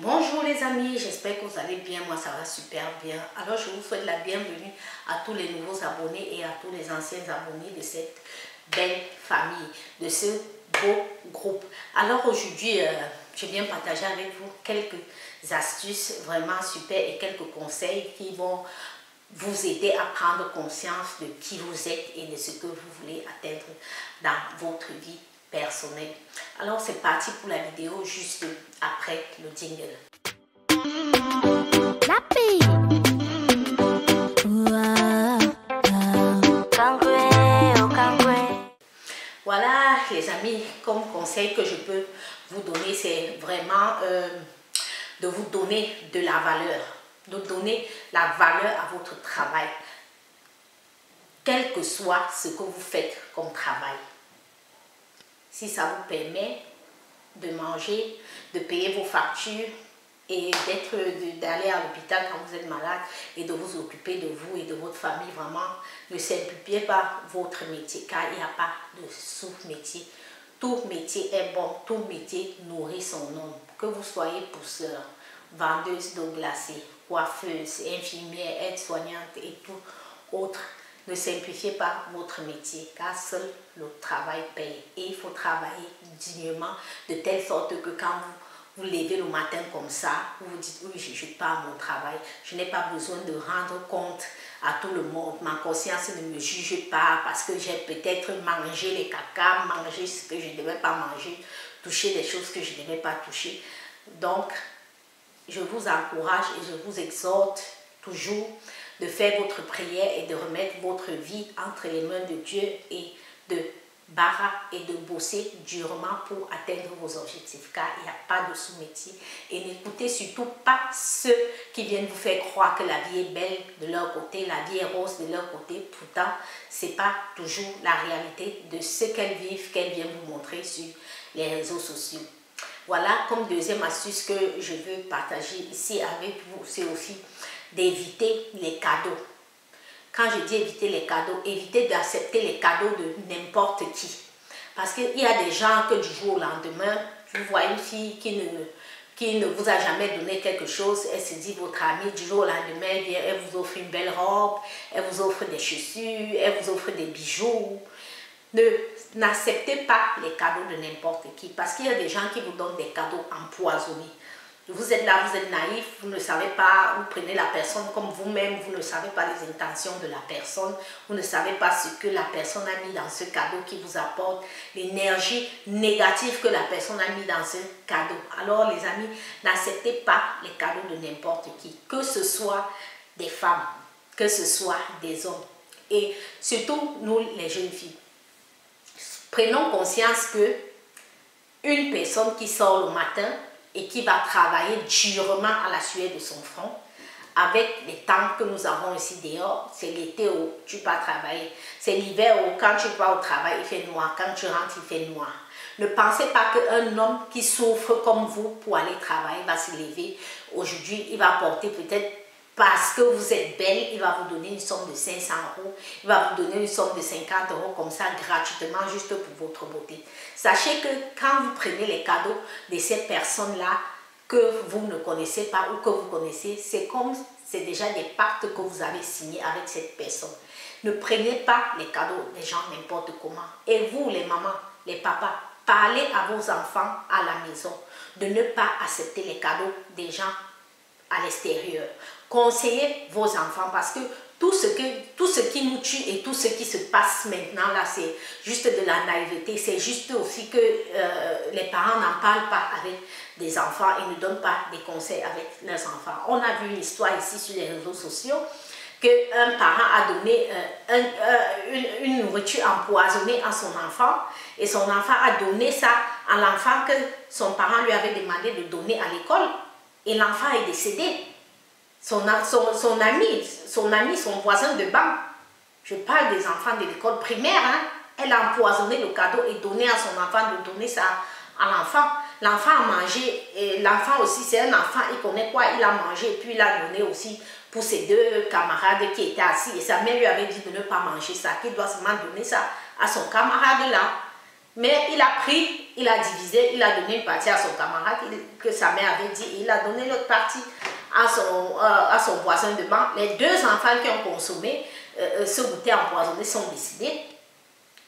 Bonjour les amis, j'espère que vous allez bien, moi ça va super bien. Alors je vous souhaite la bienvenue à tous les nouveaux abonnés et à tous les anciens abonnés de cette belle famille, de ce beau groupe. Alors aujourd'hui, je viens partager avec vous quelques astuces vraiment super et quelques conseils qui vont vous aider à prendre conscience de qui vous êtes et de ce que vous voulez atteindre dans votre vie personnelle. Alors c'est parti pour la vidéo juste après le jingle. Voilà les amis, comme conseil que je peux vous donner, c'est vraiment de vous donner de la valeur, de donner la valeur à votre travail, quel que soit ce que vous faites comme travail. Si ça vous permet de manger, de payer vos factures et d'aller à l'hôpital quand vous êtes malade et de vous occuper de vous et de votre famille, vraiment, ne simplifiez pas votre métier car il n'y a pas de sous-métier. Tout métier est bon, tout métier nourrit son homme. Que vous soyez pousseur, vendeuse d'eau glacée, coiffeuse, infirmière, aide-soignante et tout autre. Ne simplifiez pas votre métier car seul le travail paye. Et il faut travailler dignement de telle sorte que quand vous levez le matin comme ça, vous vous dites oui, je ne juge pas à mon travail. Je n'ai pas besoin de rendre compte à tout le monde. Ma conscience ne me juge pas parce que j'ai peut-être mangé les caca, mangé ce que je ne devais pas manger, touché des choses que je ne devais pas toucher. Donc, je vous encourage et je vous exhorte toujours de faire votre prière et de remettre votre vie entre les mains de Dieu et de et de bosser durement pour atteindre vos objectifs car il n'y a pas de sous-métier. Et n'écoutez surtout pas ceux qui viennent vous faire croire que la vie est belle de leur côté, la vie est rose de leur côté. Pourtant, ce n'est pas toujours la réalité de ce qu'elles vivent, qu'elles viennent vous montrer sur les réseaux sociaux. Voilà, comme deuxième astuce que je veux partager ici avec vous, c'est aussi d'éviter les cadeaux. Quand je dis éviter les cadeaux, évitez d'accepter les cadeaux de n'importe qui. Parce qu'il y a des gens que du jour au lendemain, vous voyez une fille qui ne vous a jamais donné quelque chose, elle se dit votre amie, du jour au lendemain, elle vient, elle vous offre une belle robe, elle vous offre des chaussures, elle vous offre des bijoux. N'acceptez pas les cadeaux de n'importe qui, parce qu'il y a des gens qui vous donnent des cadeaux empoisonnés. Vous êtes là, vous êtes naïf, vous ne savez pas, vous prenez la personne comme vous-même, vous ne savez pas les intentions de la personne, vous ne savez pas ce que la personne a mis dans ce cadeau qui vous apporte, l'énergie négative que la personne a mis dans ce cadeau. Alors les amis, n'acceptez pas les cadeaux de n'importe qui, que ce soit des femmes, que ce soit des hommes. Et surtout, nous les jeunes filles, prenons conscience que une personne qui sort le matin et qui va travailler durement à la sueur de son front, avec les temps que nous avons ici dehors, c'est l'été où tu vas travailler, c'est l'hiver où quand tu vas au travail, il fait noir, quand tu rentres, il fait noir. Ne pensez pas qu'un homme qui souffre comme vous pour aller travailler va se lever. Aujourd'hui, il va porter peut-être, parce que vous êtes belle, il va vous donner une somme de 500 €, il va vous donner une somme de 50 € comme ça, gratuitement, juste pour votre beauté. Sachez que quand vous prenez les cadeaux de ces personnes-là, que vous ne connaissez pas ou que vous connaissez, c'est comme c'est déjà des pactes que vous avez signés avec cette personne. Ne prenez pas les cadeaux des gens n'importe comment. Et vous, les mamans, les papas, parlez à vos enfants à la maison de ne pas accepter les cadeaux des gens à l'extérieur. Conseillez vos enfants parce que tout ce qui nous tue et tout ce qui se passe maintenant là, c'est juste de la naïveté. C'est juste aussi que les parents n'en parlent pas avec des enfants et ne donnent pas des conseils avec leurs enfants. On a vu une histoire ici sur les réseaux sociaux qu'un parent a donné une nourriture empoisonnée à son enfant et son enfant a donné ça à l'enfant que son parent lui avait demandé de donner à l'école et l'enfant est décédé. Son ami, son voisin de banc, je parle des enfants de l'école primaire, hein, elle a empoisonné le cadeau et donné à son enfant de donner ça à l'enfant. L'enfant a mangé, et l'enfant aussi, c'est un enfant, il connaît quoi, il a mangé et puis il a donné aussi pour ses deux camarades qui étaient assis. Et sa mère lui avait dit de ne pas manger ça, qu'il doit seulement donner ça à son camarade là. Mais il a pris il a divisé, il a donné une partie à son camarade que sa mère avait dit, et il a donné l'autre partie à son voisin de banc. Les deux enfants qui ont consommé ce goûter empoisonné sont décédés.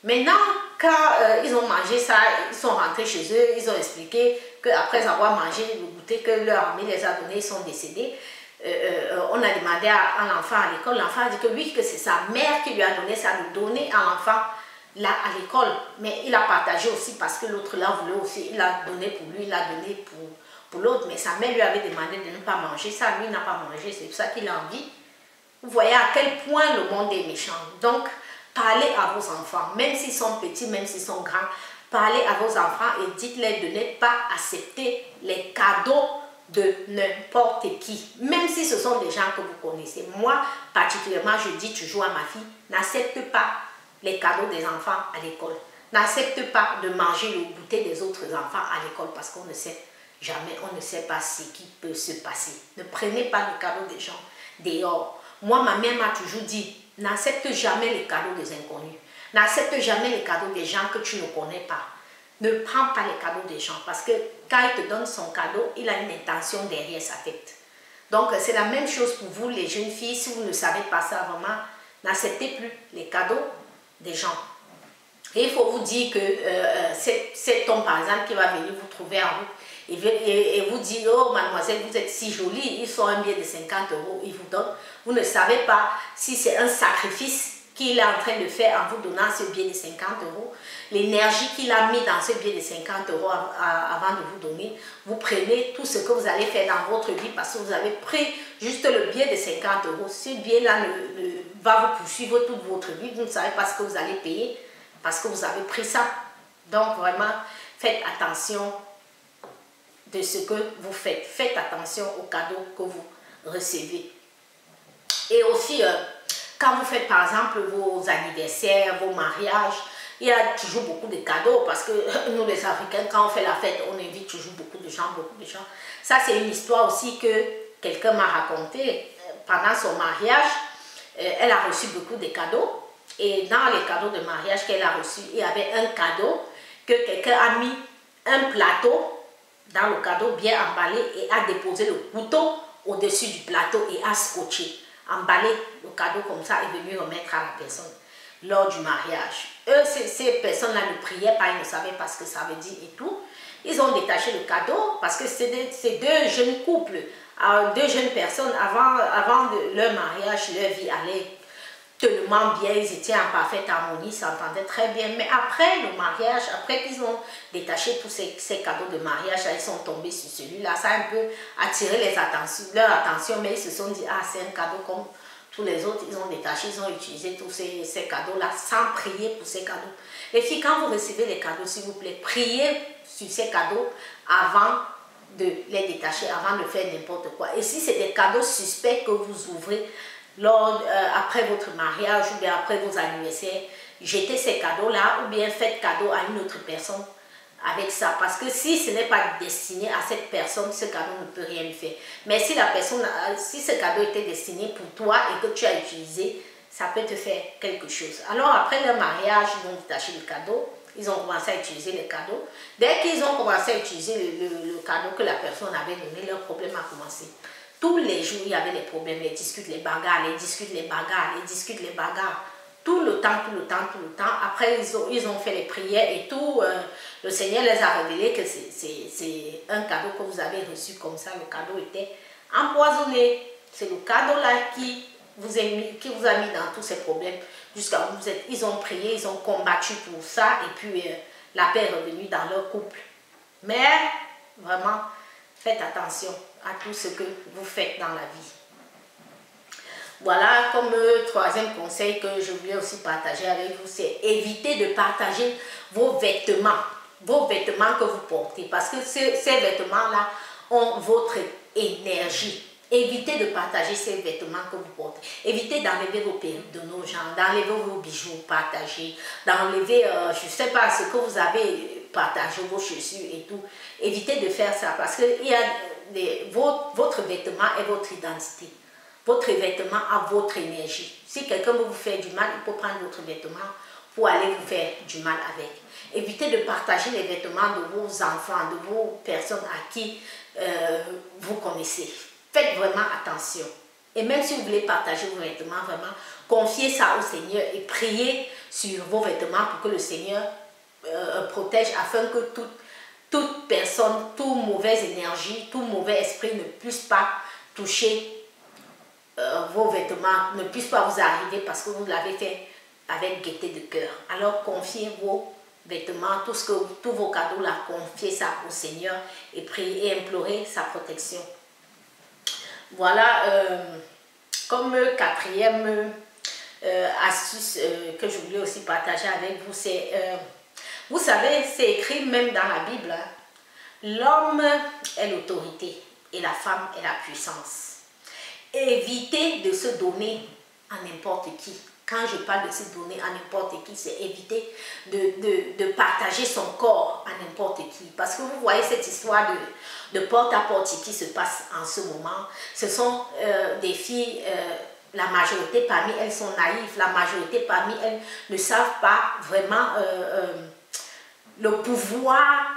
Maintenant, quand ils ont mangé ça, ils sont rentrés chez eux, ils ont expliqué qu'après avoir mangé le goûter que leur ami les a donné, ils sont décédés. On a demandé à l'enfant à l'école, l'enfant a dit que oui, que c'est sa mère qui lui a donné ça, de donner à l'enfant là à l'école. Mais il a partagé aussi parce que l'autre là voulait aussi, il a donné pour lui, il a donné pour l'autre. Mais sa mère lui avait demandé de ne pas manger ça, lui n'a pas mangé, c'est pour ça qu'il a envie. Vous voyez à quel point le monde est méchant. Donc, parlez à vos enfants, même s'ils sont petits, même s'ils sont grands, parlez à vos enfants et dites-leur de ne pas accepter les cadeaux de n'importe qui, même si ce sont des gens que vous connaissez. Moi, particulièrement, je dis toujours à ma fille, n'accepte pas les cadeaux des enfants à l'école. N'accepte pas de manger le goûter des autres enfants à l'école parce qu'on ne sait jamais, on ne sait pas ce qui peut se passer. Ne prenez pas le cadeau des gens dehors. Moi, ma mère m'a toujours dit, n'accepte jamais les cadeaux des inconnus. N'accepte jamais les cadeaux des gens que tu ne connais pas. Ne prends pas les cadeaux des gens parce que quand il te donne son cadeau, il a une intention derrière sa tête. Donc, c'est la même chose pour vous, les jeunes filles. Si vous ne savez pas ça vraiment, n'acceptez plus les cadeaux des gens. Et il faut vous dire que cet homme, par exemple, qui va venir vous trouver en route et vous dire, oh mademoiselle, vous êtes si jolie, il faut un billet de 50 €, il vous donne. Vous ne savez pas si c'est un sacrifice qu'il est en train de faire en vous donnant ce billet de 50 €, l'énergie qu'il a mis dans ce billet de 50 € avant de vous donner, vous prenez tout ce que vous allez faire dans votre vie parce que vous avez pris juste le billet de 50 €. Ce billet-là va vous poursuivre toute votre vie, vous ne savez pas ce que vous allez payer parce que vous avez pris ça. Donc vraiment, faites attention de ce que vous faites. Faites attention aux cadeaux que vous recevez. Et aussi, quand vous faites par exemple vos anniversaires, vos mariages, il y a toujours beaucoup de cadeaux parce que nous les Africains, quand on fait la fête, on invite toujours beaucoup de gens, beaucoup de gens. Ça, c'est une histoire aussi que quelqu'un m'a racontée. Pendant son mariage, elle a reçu beaucoup de cadeaux. Et dans les cadeaux de mariage qu'elle a reçus, il y avait un cadeau que quelqu'un a mis un plateau dans le cadeau bien emballé et a déposé le couteau au-dessus du plateau et a scotché. Emballé le cadeau comme ça et venu remettre à la personne lors du mariage. Eux, ces personnes-là ne priaient pas, ils ne savaient pas ce que ça veut dire et tout. Ils ont détaché le cadeau parce que c'est deux jeunes couples, deux jeunes personnes avant leur mariage, leur vie allait tellement bien, ils étaient en parfaite harmonie, ils s'entendaient très bien. Mais après le mariage, après qu'ils ont détaché tous ces cadeaux de mariage, ils sont tombés sur celui-là. Ça a un peu attiré leur attention, mais ils se sont dit, ah, c'est un cadeau comme tous les autres. Ils ont détaché, ils ont utilisé tous ces cadeaux-là sans prier pour ces cadeaux. Les filles, quand vous recevez les cadeaux, s'il vous plaît, priez sur ces cadeaux avant de les détacher, avant de faire n'importe quoi. Et si c'est des cadeaux suspects que vous ouvrez, après votre mariage ou bien après vos anniversaires, jetez ces cadeaux-là ou bien faites cadeau à une autre personne avec ça. Parce que si ce n'est pas destiné à cette personne, ce cadeau ne peut rien lui faire. Mais si si ce cadeau était destiné pour toi et que tu as utilisé, ça peut te faire quelque chose. Alors après leur mariage, ils ont détaché le cadeau, ils ont commencé à utiliser les cadeaux. Dès qu'ils ont commencé à utiliser le cadeau que la personne avait donné, leur problème a commencé. Tous les jours, il y avait des problèmes, les discutes, les bagarres, les discutes, les bagarres, les discutes, les bagarres. Tout le temps, tout le temps, tout le temps. Après, ils ont fait les prières et tout. Le Seigneur les a révélé que c'est un cadeau que vous avez reçu comme ça. Le cadeau était empoisonné. C'est le cadeau-là qui vous a mis dans tous ces problèmes. Jusqu'à où vous êtes. Ils ont prié, ils ont combattu pour ça. Et puis, la paix est revenue dans leur couple. Mais, vraiment, faites attention à tout ce que vous faites dans la vie. Voilà, comme troisième conseil que je voulais aussi partager avec vous, c'est éviter de partager vos vêtements que vous portez, parce que ces vêtements-là ont votre énergie. Évitez de partager ces vêtements que vous portez. Évitez d'enlever vos perruques de nos gens, d'enlever vos bijoux partagés, d'enlever, je ne sais pas, ce que vous avez partagé, vos chaussures et tout. évitez de faire ça parce que votre vêtement est votre identité. Votre vêtement a votre énergie. Si quelqu'un veut vous faire du mal, il peut prendre votre vêtement pour aller vous faire du mal avec. Évitez de partager les vêtements de vos enfants, de vos personnes à qui vous connaissez. Faites vraiment attention. Et même si vous voulez partager vos vêtements, vraiment, confiez ça au Seigneur et priez sur vos vêtements pour que le Seigneur protège afin que toute personne, toute mauvaise énergie, tout mauvais esprit ne puisse pas toucher vos vêtements, ne puisse pas vous arriver parce que vous l'avez fait avec gaieté de cœur. Alors confiez vos vêtements, tous vos cadeaux là, confiez ça au Seigneur et priez et implorez sa protection. Voilà, comme quatrième astuce que je voulais aussi partager avec vous, c'est, vous savez, c'est écrit même dans la Bible, hein, l'homme est l'autorité et la femme est la puissance. Évitez de se donner à n'importe qui. Quand je parle de se donner à n'importe qui, c'est éviter de partager son corps à n'importe qui. Parce que vous voyez cette histoire de porte-à-porte qui se passe en ce moment. Ce sont des filles, la majorité parmi elles sont naïves, la majorité parmi elles ne savent pas vraiment le pouvoir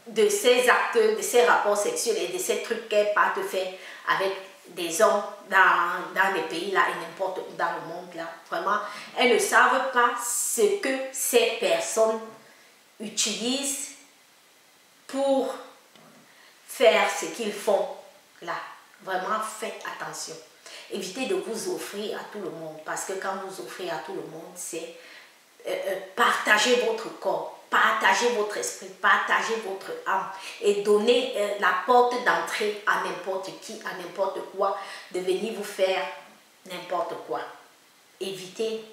de ces actes, de ces rapports sexuels et de ces trucs qu'elles partent faire avec des hommes dans les pays là et n'importe où dans le monde là. Vraiment, elles ne savent pas ce que ces personnes utilisent pour faire ce qu'ils font là. Vraiment, faites attention. Évitez de vous offrir à tout le monde parce que quand vous offrez à tout le monde, c'est partager votre corps. Partagez votre esprit, partagez votre âme et donnez la porte d'entrée à n'importe qui, à n'importe quoi, de venir vous faire n'importe quoi. Évitez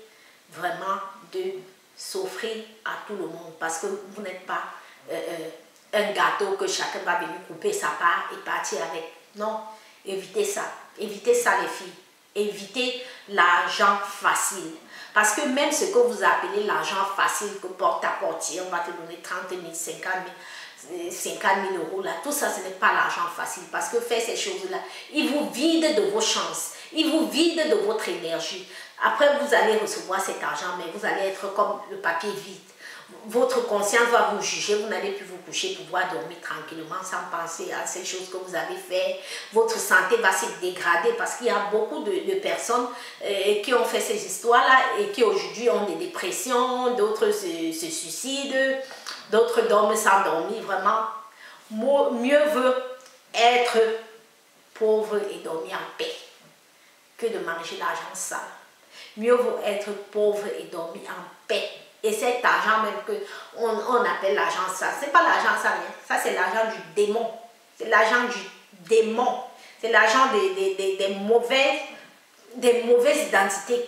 vraiment de s'offrir à tout le monde parce que vous n'êtes pas un gâteau que chacun va venir couper sa part et partir avec. Non, évitez ça. Évitez ça les filles. Évitez l'argent facile. Parce que même ce que vous appelez l'argent facile, que porte-à-portier, on va te donner 30 000, 50 000 euros, là, tout ça, ce n'est pas l'argent facile. Parce que faire ces choses-là, il vous vide de vos chances, il vous vide de votre énergie. Après, vous allez recevoir cet argent, mais vous allez être comme le papier vide. Votre conscience va vous juger, vous n'allez plus vous coucher pour pouvoir dormir tranquillement sans penser à ces choses que vous avez faites. Votre santé va se dégrader parce qu'il y a beaucoup de personnes qui ont fait ces histoires-là et qui aujourd'hui ont des dépressions, d'autres se suicident, d'autres dorment sans dormir. Vraiment, mieux vaut être pauvre et dormir en paix que de manger l'argent sale. Mieux vaut être pauvre et dormir en paix. Et cet argent même qu'on appelle l'argent sale, ce n'est pas l'argent sale, hein. Ça c'est l'argent du démon. C'est l'argent du démon. C'est l'argent des mauvaises identités.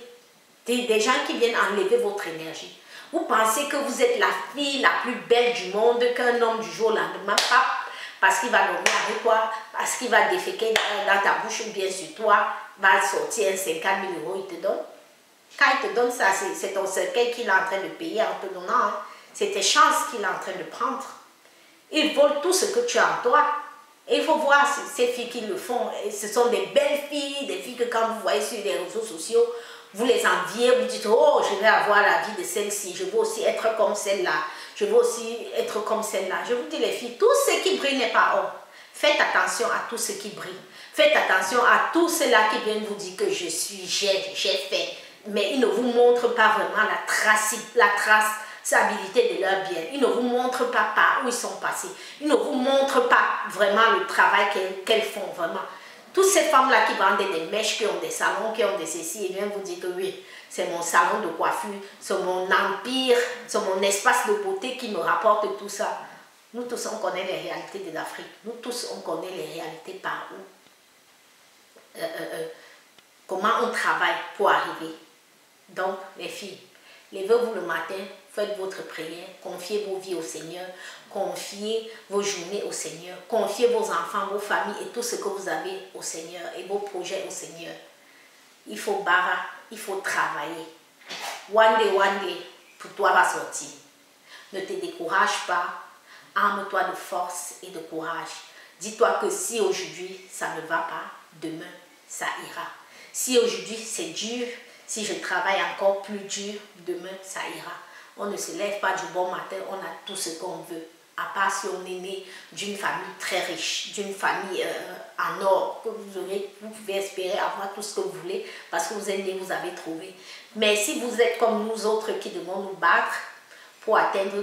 Des gens qui viennent enlever votre énergie. Vous pensez que vous êtes la fille la plus belle du monde, qu'un homme du jour au lendemain, parce qu'il va dormir avec toi, parce qu'il va déféquer dans ta bouche ou bien sur toi, va sortir 50 000 euros, il te donne. Quand il te donne ça, c'est ton cercueil qu'il est en train de payer en te donnant. Hein. C'est tes chances qu'il est en train de prendre. Il vole tout ce que tu as en toi. Et il faut voir ces filles qui le font. Et ce sont des belles filles, des filles que quand vous voyez sur les réseaux sociaux, vous les enviez, vous dites, oh, je vais avoir la vie de celle-ci, je veux aussi être comme celle-là, je veux aussi être comme celle-là. Je vous dis les filles, tout ce qui brille n'est pas or. Faites attention à tout ce qui brille. Faites attention à tous ceux-là qui viennent vous dire que je suis, j'ai fait. Mais ils ne vous montrent pas vraiment la traçabilité de leur bien. Ils ne vous montrent pas par où ils sont passés. Ils ne vous montrent pas vraiment le travail qu'elles font vraiment. Toutes ces femmes-là qui vendent des mèches, qui ont des salons, qui ont des ceci, ils viennent vous dire que oui, c'est mon salon de coiffure, c'est mon empire, c'est mon espace de beauté qui me rapporte tout ça. Nous tous, on connaît les réalités de l'Afrique. Nous tous, on connaît les réalités par où. Comment on travaille pour arriver. Donc, les filles, levez-vous le matin, faites votre prière, confiez vos vies au Seigneur, confiez vos journées au Seigneur, confiez vos enfants, vos familles et tout ce que vous avez au Seigneur et vos projets au Seigneur. Il faut il faut travailler. One day, pour toi va sortir. Ne te décourage pas, arme-toi de force et de courage. Dis-toi que si aujourd'hui ça ne va pas, demain ça ira. Si aujourd'hui c'est dur, si je travaille encore plus dur, demain ça ira. On ne se lève pas du bon matin, on a tout ce qu'on veut. À part si on est né d'une famille très riche, d'une famille en or, que vous pouvez espérer avoir tout ce que vous voulez parce que vous êtes né, vous avez trouvé. Mais si vous êtes comme nous autres qui devons nous battre pour atteindre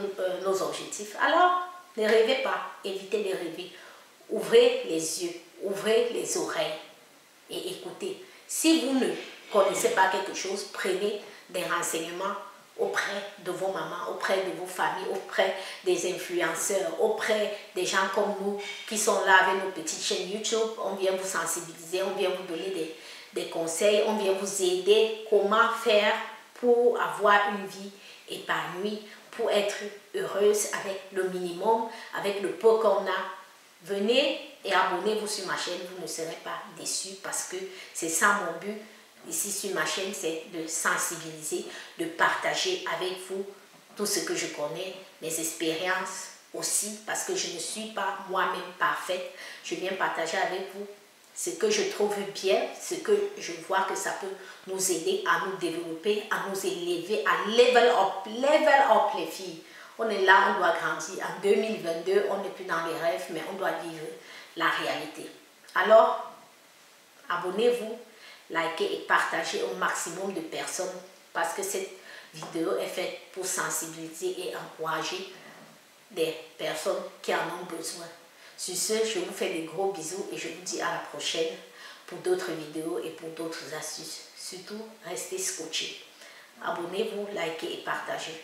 nos objectifs, alors ne rêvez pas, évitez de rêver. Ouvrez les yeux, ouvrez les oreilles et écoutez. Si vous ne connaissez pas quelque chose, prenez des renseignements auprès de vos mamans, auprès de vos familles, auprès des influenceurs, auprès des gens comme nous qui sont là avec nos petites chaînes YouTube. On vient vous sensibiliser, on vient vous donner des conseils, on vient vous aider comment faire pour avoir une vie épanouie, pour être heureuse avec le minimum, avec le peu qu'on a. Venez et abonnez-vous sur ma chaîne, vous ne serez pas déçus parce que c'est ça mon but. Ici sur ma chaîne, c'est de sensibiliser, de partager avec vous tout ce que je connais, mes expériences aussi, parce que je ne suis pas moi-même parfaite. Je viens partager avec vous ce que je trouve bien, ce que je vois que ça peut nous aider à nous développer, à nous élever, à level up les filles. On est là, on doit grandir. En 2022, on n'est plus dans les rêves, mais on doit vivre la réalité. Alors, abonnez-vous, likez et partagez au maximum de personnes parce que cette vidéo est faite pour sensibiliser et encourager des personnes qui en ont besoin. Sur ce, je vous fais des gros bisous et je vous dis à la prochaine pour d'autres vidéos et pour d'autres astuces. Surtout, restez scotchés. Abonnez-vous, likez et partagez.